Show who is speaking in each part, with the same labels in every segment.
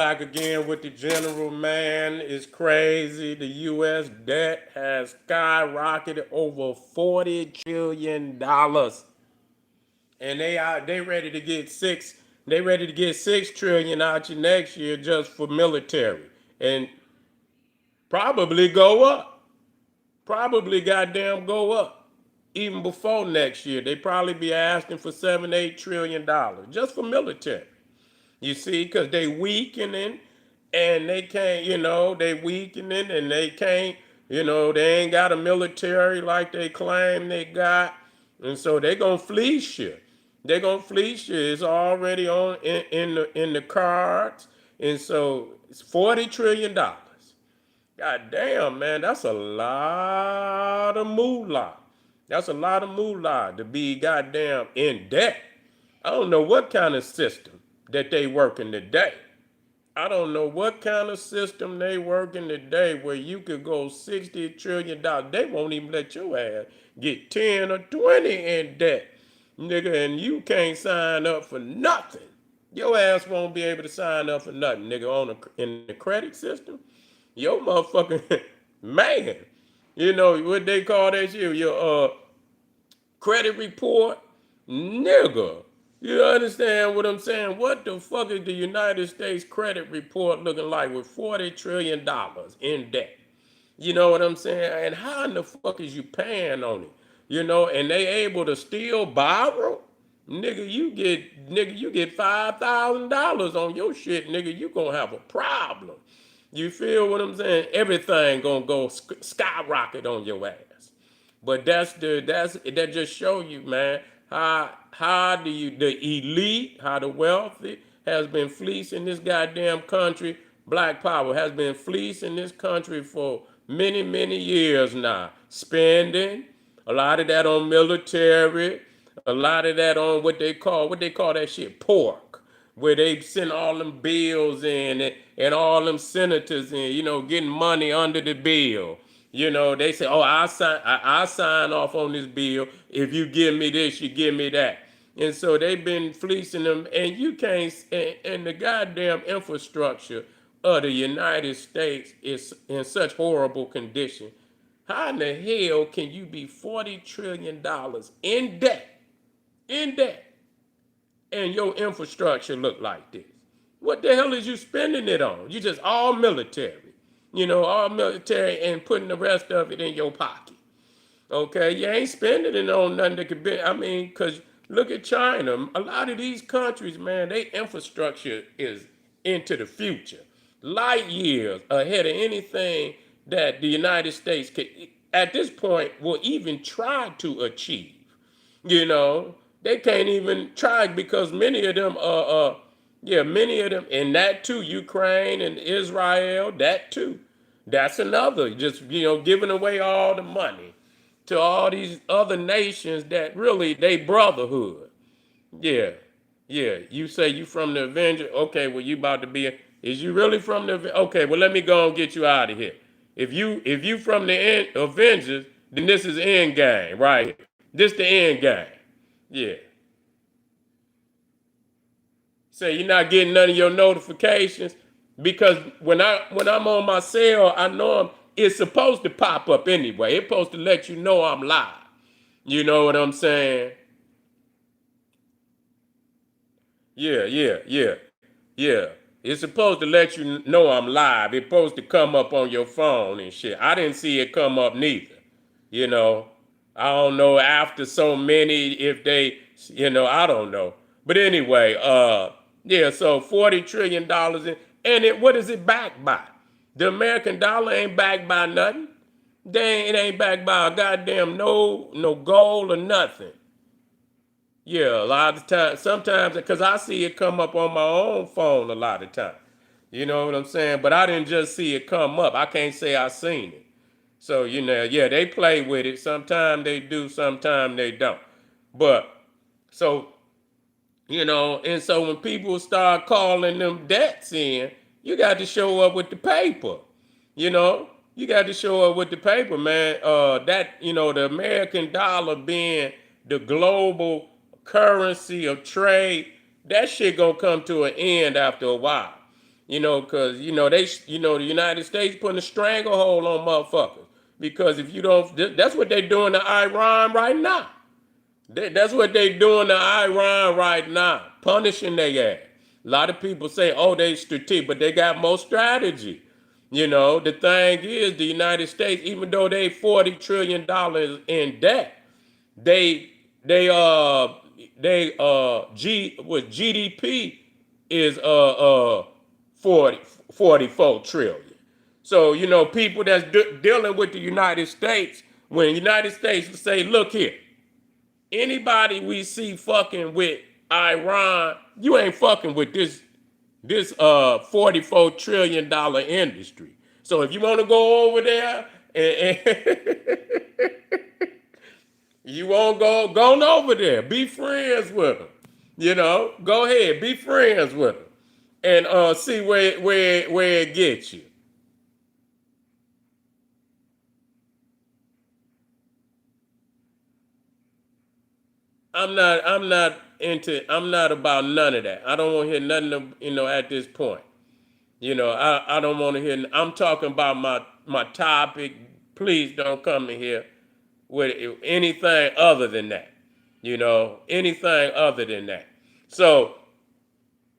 Speaker 1: Back again with the general, man. It's crazy. The U.S. debt has skyrocketed over $40 trillion, and they ready to get six. They ready to get 6 trillion out you next year just for military, and probably go up. Probably goddamn go up. Even before next year, they probably be asking for $7, $8 trillion just for military. You see, because they weakening and they can't, they weakening and they can't, they ain't got a military like they claim they got. And so they gonna fleece you. They gonna fleece you. It's already on in the cards. And so it's $40 trillion. God damn, man, that's a lot of moolah. That's a lot of moolah to be goddamn in debt. I don't know what kind of system that they working today. I don't know what kind of system they working today where you could go $60 trillion. They won't even let your ass get 10 or 20 in debt, nigga, and you can't sign up for nothing. Your ass won't be able to sign up for nothing, nigga, in the credit system. Your motherfucking man. You know what they call that shit? Your credit report, nigga. You understand what I'm saying? What the fuck is the United States credit report looking like with $40 trillion in debt? You know what I'm saying? And how in the fuck is you paying on it? And they able to still borrow? Nigga, you get $5,000 on your shit, nigga, you gonna have a problem. You feel what I'm saying? Everything gonna go skyrocket on your ass. But that just show you, man, how the elite, how the wealthy has been fleecing this goddamn country. Black power has been fleecing this country for many, many years now. Spending a lot of that on military, a lot of that on what they call that shit, pork, where they send all them bills in and all them senators in, getting money under the bill. They say, oh, I sign off on this bill. If you give me this, you give me that. And so they've been fleecing them, and you can't, and the goddamn infrastructure of the United States is in such horrible condition. How in the hell can you be $40 trillion in debt, and your infrastructure look like this? What the hell is you spending it on? You just all military, all military and putting the rest of it in your pocket. Okay, you ain't spending it on nothing that could be, because look at China. A lot of these countries, man, their infrastructure is into the future. Light years ahead of anything that the United States could, at this point, will even try to achieve. They can't even try because many of them many of them, and that too, Ukraine and Israel, that too. That's another, just, giving away all the money to all these other nations that really they brotherhood. Yeah, yeah. You say you from the Avenger. Okay, well you about to be. Is you really from the? Okay, well let me go and get you out of here. If you from the Avengers, then this is end game, right? This the end game. Yeah. Say you're not getting none of your notifications because when I'm on my cell, I know it's supposed to pop up anyway. It's supposed to let you know I'm live. You know what I'm saying? Yeah, yeah, yeah, yeah. It's supposed to let you know I'm live. It's supposed to come up on your phone and shit. I didn't see it come up neither. You know, I don't know after so many if they, I don't know. But anyway, yeah. So $40 trillion and what is it backed by? The American dollar ain't backed by nothing. It ain't backed by a goddamn no gold or nothing. Yeah, a lot of times, sometimes, because I see it come up on my own phone a lot of times. You know what I'm saying? But I didn't just see it come up. I can't say I seen it. So, yeah, they play with it. Sometimes they do, sometimes they don't. But, so, and so when people start calling them debts in, you got to show up with the paper. You got to show up with the paper, man. The American dollar being the global currency of trade, that shit gonna come to an end after a while. Because the United States putting a stranglehold on motherfuckers. Because if you don't, that's what they doing to Iran right now. That's what they doing to Iran right now, punishing their ass. A lot of people say, "Oh, they strategic," but they got more strategy. The thing is, the United States, even though they $40 trillion in debt, they they uh with GDP is 44 trillion. So people that's dealing with the United States, when the United States say, "Look here, anybody we see fucking with Iran, you ain't fucking with this $44 trillion industry. So if you want to go over there and you won't go on over there, be friends with them. Go ahead, be friends with them, and see where it gets you." I'm not about none of that. I don't want to hear nothing at this point. I don't want to hear. I'm talking about my topic. Please don't come in here with anything other than that. Anything other than that. So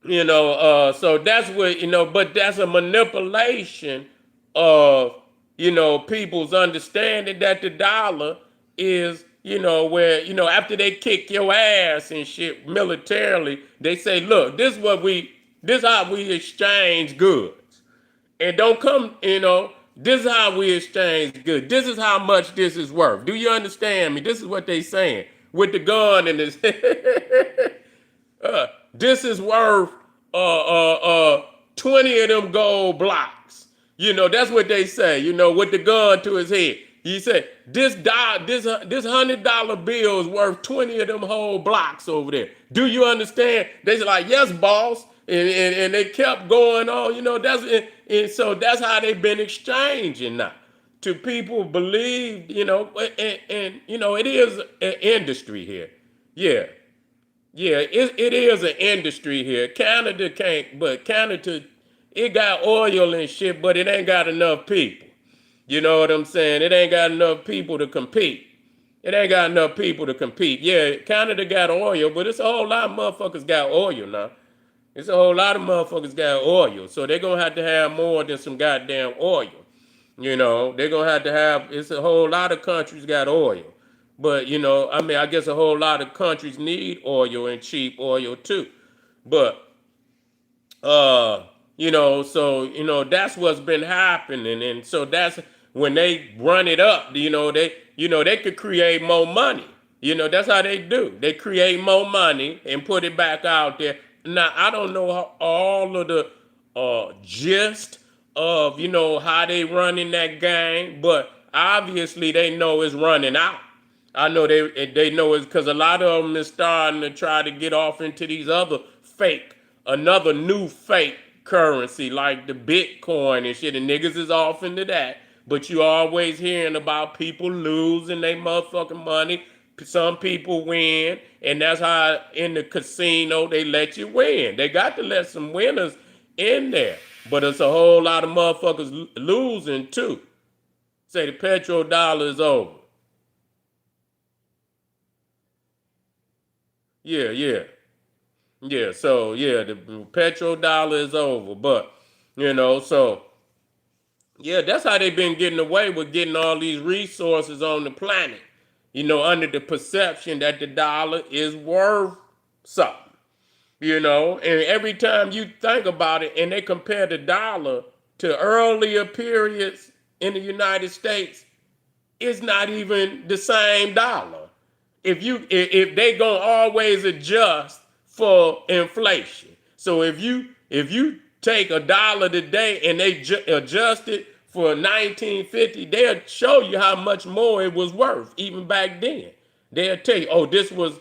Speaker 1: so that's what but that's a manipulation of people's understanding that the dollar is where after they kick your ass and shit militarily, they say, "Look, this how we exchange goods." And don't come, this is how we exchange goods. This is how much this is worth. Do you understand me? This is what they saying with the gun and this. This is worth 20 of them gold blocks. That's what they say, with the gun to his head. He said, this $100 bill is worth 20 of them whole blocks over there. Do you understand? They said, like, "Yes, boss." And they kept going on, and so that's how they've been exchanging now. To people believe, and it is an industry here. Yeah. Yeah, it is an industry here. Canada can't, but Canada, it got oil and shit, but it ain't got enough people. You know what I'm saying? It ain't got enough people to compete. It ain't got enough people to compete. Yeah, Canada got oil, but it's a whole lot of motherfuckers got oil now. It's a whole lot of motherfuckers got oil. So they're going to have more than some goddamn oil. They're going to have, it's a whole lot of countries got oil. But, I guess a whole lot of countries need oil and cheap oil too. But, so, that's what's been happening. And so that's when they run it up, they could create more money. That's how they do. They create more money and put it back out there. Now, I don't know all of the gist of, how they running that game, but obviously they know it's running out. I know they know it's because a lot of them is starting to try to get off into these other another new fake currency like the Bitcoin and shit. And niggas is off into that. But you always hearing about people losing their motherfucking money. Some people win, and that's how in the casino they let you win. They got to let some winners in there, but it's a whole lot of motherfuckers losing too. Say the petrodollar is over. Yeah, yeah, yeah. So yeah, the petrodollar is over, but so yeah, that's how they've been getting away with getting all these resources on the planet. Under the perception that the dollar is worth something. And every time you think about it, and they compare the dollar to earlier periods in the United States, it's not even the same dollar. If they gonna always adjust for inflation. So if you take $1 today and they adjust it for 1950, they'll show you how much more it was worth even back then. They'll tell you, "Oh, this was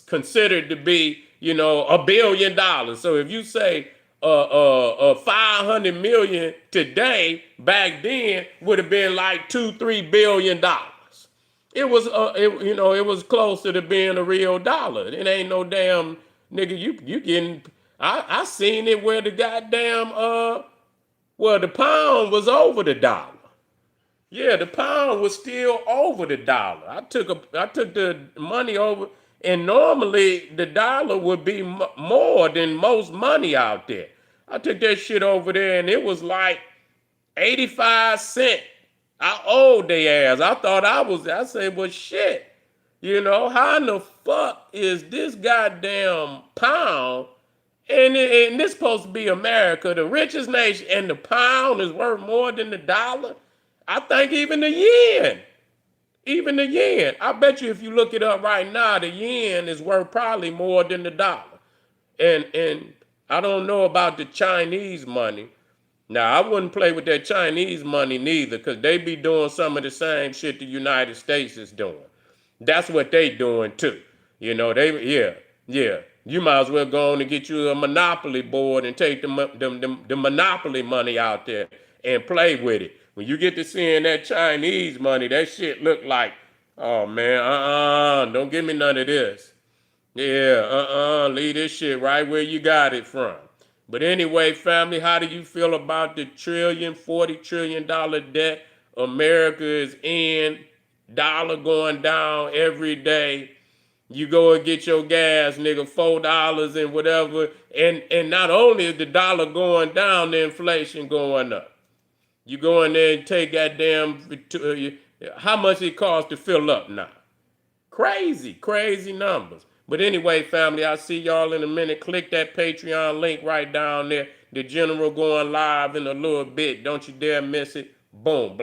Speaker 1: considered to be $1 billion." So if you say 500 million today, back then would have been like $2-3 billion. It was it was closer to being a real dollar. It ain't no damn nigga. You getting I seen it where the goddamn well, the pound was over the dollar. Yeah, the pound was still over the dollar. I took the money over, and normally the dollar would be more than most money out there. I took that shit over there, and it was like 85 cents. I owed they ass. I thought I said, well, shit. You know, how in the fuck is this goddamn pound? And this supposed to be America, the richest nation, and the pound is worth more than the dollar? I think even the yen. Even the yen. I bet you if you look it up right now, the yen is worth probably more than the dollar. And I don't know about the Chinese money. Now, I wouldn't play with that Chinese money neither, because they be doing some of the same shit the United States is doing. That's what they doing too. You know, yeah. You might as well go on and get you a monopoly board and take the monopoly money out there and play with it. When you get to seeing that Chinese money, that shit look like, oh man, don't give me none of this. Yeah, leave this shit right where you got it from. But anyway, family, how do you feel about the $40 trillion debt America is in? Dollar going down every day. You go and get your gas, nigga, $4 and whatever. And not only is the dollar going down, the inflation going up. You go in there and take goddamn, how much it costs to fill up now? Crazy, crazy numbers. But anyway, family, I'll see y'all in a minute. Click that Patreon link right down there. The general going live in a little bit. Don't you dare miss it. Boom.